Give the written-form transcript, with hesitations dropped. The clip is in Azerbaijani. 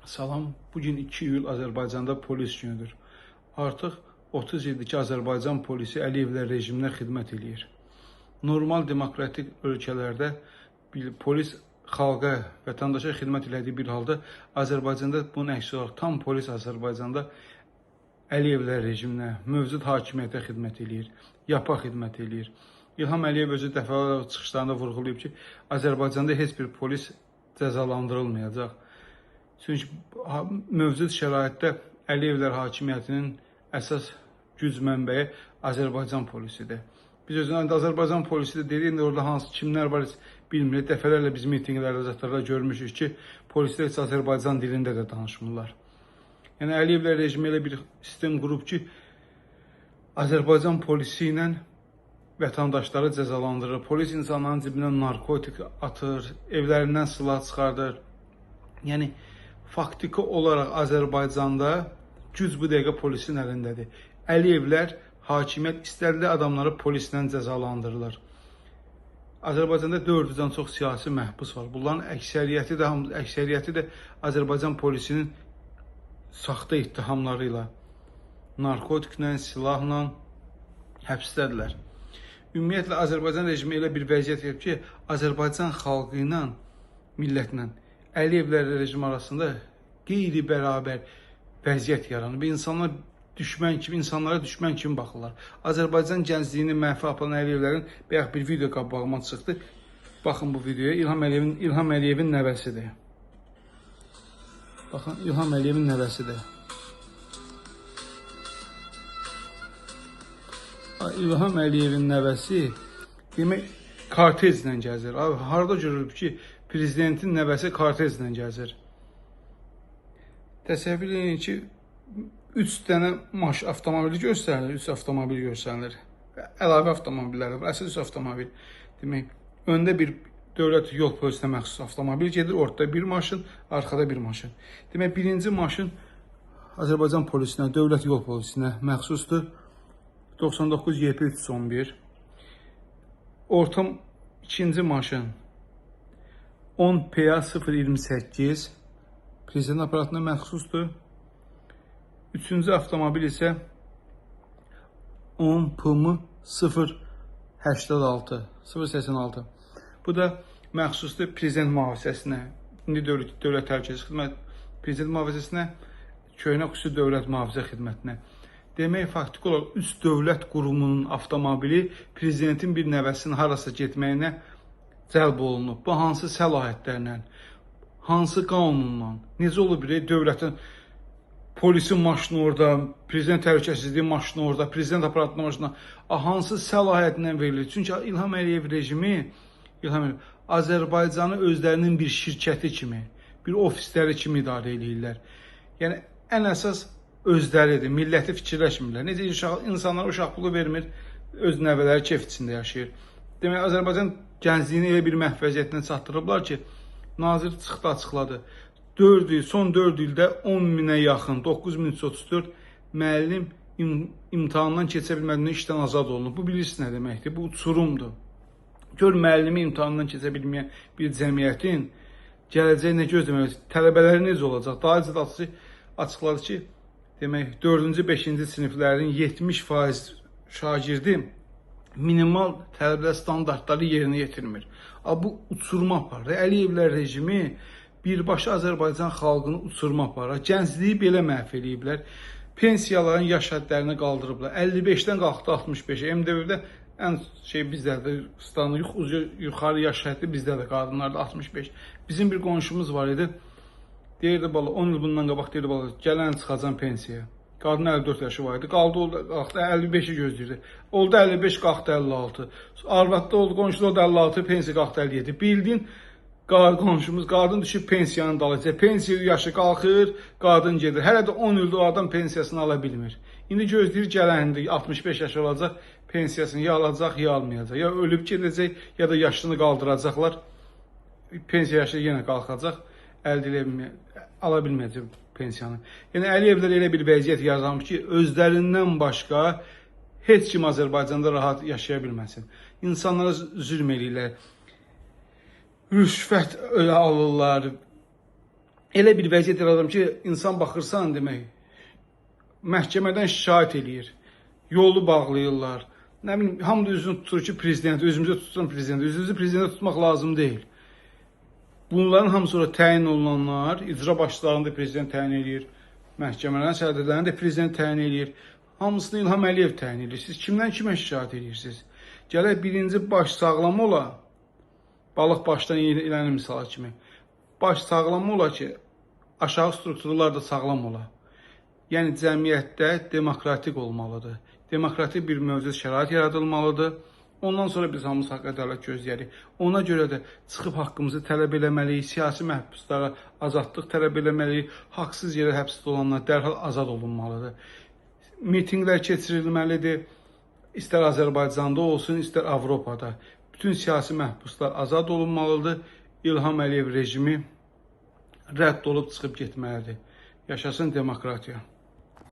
Salam, bugün 2 iyul Azərbaycanda polis günüdür. Artıq 30 ildir ki, Azərbaycan polisi Əliyevlər rejiminə xidmət edir. Normal demokratik ölkələrdə polis xalqa, vətəndaşa xidmət elədiyi bir halda Azərbaycanda bunun əksi olaraq tam polis Azərbaycanda Əliyevlər rejiminə, mövcud hakimiyyətə xidmət edir, yapa xidmət edir. İlham Əliyev özü dəfələrlə çıxışlarında vurğulayıb ki, Azərbaycanda heç bir polis cəzalandırılmayacaq. Çünki mövcud şəraitdə Əliyevlər hakimiyyətinin əsas güc mənbəyi Azərbaycan polisidir. Biz özünə Azərbaycan polisi də dedik, orada hansı kimlər var bilmirik. Dəfələrlə biz mitinqlərdə, zətlərdə görmüşük ki, polislər heç Azərbaycan dilində də danışmırlar. Yəni Əliyevlər rejimi elə bir sistem qurub ki, Azərbaycan polisi ilə vətəndaşları cəzalandırır. Polis insanların cibindən narkotik atır, evlərindən silah çıxardır. Yəni faktiki olaraq Azərbaycanda güc bu dəqiqə polisin əlindədir. Əliyevlər hakimiyyət istədikləri adamları polislə cəzalandırırlar. Azərbaycanda 400-dən çox siyasi məhbus var. Bunların əksəriyyəti də Azərbaycan polisinin saxta ittihamları ilə, narkotiklə, silahla həbsdədirlər. Ümumiyyətlə Azərbaycan rejimi elə bir vəziyyət edib ki, Azərbaycan xalqı ilə, millətlə Əliyevlər rejimi arasında qeyri-bərabər vəziyyət yaranıb. İnsanlara düşmən kimi baxırlar. Azərbaycan gəncliyini məhv aparan Əliyevlərin bayaq bir video qabağıma çıxdı. Baxın bu videoya. İlham Əliyevin nəvəsidir. Baxın, İlham Əliyevin nəvəsidir. İlham Əliyevin nəvəsi demək kartezlə gəzir. Abi harda görülüb ki, prezidentin nəvəsi kartezlə gəzir? Təsəvvür edin ki, 3 dənə avtomobili göstərilir, 3 avtomobil göstərilir. Əlavə avtomobillər var, əsas 3 avtomobil. Demək, öndə bir dövlət yol polisinə məxsus avtomobil gedir, ortada bir maşın, arxada bir maşın. Demək, birinci maşın Azərbaycan polisinə, dövlət yol polisinə məxsusdur. 99 YP 311. Ortam ikinci maşın 10 PA 028 prezident aparatına məxsusdur. Üçüncü avtomobil isə 10 PM 086 086. Bu da məxsusdur prezident mühafizəsinə. İndi dövlət təhlükəsizlik xidmət prezident mühafizəsinə, köhnə xüsusi dövlət mühafizə xidmətinə. Demək, faktiki olaraq 3 dövlət qurumunun avtomobili prezidentin bir nəvəsinin harasa getməyinə cəlb olunub. Bu hansı səlahiyyətlərlə, hansı qanunla, necə olur bir dövlətin polisin maşını orada, prezident təhlükəsizliyi maşını orada, prezident aparatının maşını hansı səlahiyyətlə verilir? Çünki İlham Əliyev rejimi Azərbaycanı özlərinin bir şirkəti kimi, bir ofisləri kimi idarə edirlər. Yəni ən əsas özləridir, milləti fikirləşmirlər. Necə insanlara uşaq pulu vermir, öz nəvələri kef içində yaşayır. Demək, Azərbaycan gəncliyini elə bir məhv vəziyyətinə çatdırıblar ki, nazir çıxdı, açıqladı. Son 4 ildə 10.000-ə yaxın, 9.334 müəllim imtahandan keçə bilmədiyindən işdən azad olunub. Bu bilirsiniz nə deməkdir? Bu uçurumdur. Gör, müəllimi imtahandan keçə bilməyən bir cəmiyyətin gələcəyi nə gözləmək, tələbələri necə olacaq? Daha öncə açıqladı ki, demək, 4-cü, 5-ci siniflərin 70% şagirdi minimal tələbə standartları yerinə yetirmir. Bu uçurma aparır. Əliyevlər rejimi birbaşa Azərbaycan xalqını uçurma aparır. Gəncliyi belə məhv eləyiblər. Pensiyaların yaş həddlərini qaldırıblar. 55-dən qalxdı 65-ə. MDV-də ən bizdədir, yuxarı yaş həddi bizdədir, qadınlarda 65. Bizim bir qonşumuz var idi. Deyirdi, 10 il bundan qabaq deyirdi, gələn çıxacam pensiyaya. Qadın 54 yaşı var idi. Qalxdı 55-i gözləyirdi. Oldu 55, qalxdı 56. Arvadda oldu, qonşuda oldu 56, pensiya qalxdı 57. Bildin, qonşumuz, qadın düşüb pensiyanın dalıcaq. Pensiya yaşı qalxır, qadın gedir. Hələ də 10 ildir o adam pensiyasını ala bilmir. İndi gözləyir, gələndir, 65 yaş olacaq, pensiyasını ya alacaq, ya almayacaq. Ya ölüb gedəcək, ya da yaşını qaldıracaqlar. Pensiya yaşı yenə qalxacaq. Ala bilməyəcək pensiyanı. Yəni Əliyevlər elə bir vəziyyət yaranmış ki, özlərindən başqa heç kim Azərbaycanda rahat yaşaya bilməsin. İnsanlara zülm eləyirlər, rüşvət alırlar, Elə bir vəziyyət yaradım ki, insan baxırsan demək, məhkəmədən şikayət eləyir. Yolu bağlayırlar. Nə bilim, hamı da üzünü tutur ki, prezident, özümüzə tutulan prezident. Özünüzü prezidentə tutmaq lazım deyil. Bunların hamısı sonra təyin olunanlar, icra başçılarını da prezident təyin edir. Məhkəmələrin sədrlərini də prezident təyin edir. Hamısını İlham Əliyev təyin edir. Siz kimdən kimə şikayət edirsiniz? Gələk birinci baş sağlam ola, balıq başdan ilənir misal kimi. Baş sağlam ola ki, aşağı strukturlar da sağlam ola. Yəni cəmiyyətdə demokratik olmalıdır. Demokratik bir mövcud şərait yaradılmalıdır. Ondan sonra biz hamımız haqq ədalət gözləyirik. Ona görə də çıxıb haqqımızı tələb eləməliyik, siyasi məhbuslara azadlıq tələb eləməliyik, haqsız yerə həbsdə olanlar dərhal azad olunmalıdır. Mitinqlər keçirilməlidir, istər Azərbaycanda olsun, istər Avropada. Bütün siyasi məhbuslar azad olunmalıdır, İlham Əliyev rejimi rədd olub çıxıb getməlidir. Yaşasın demokratiya.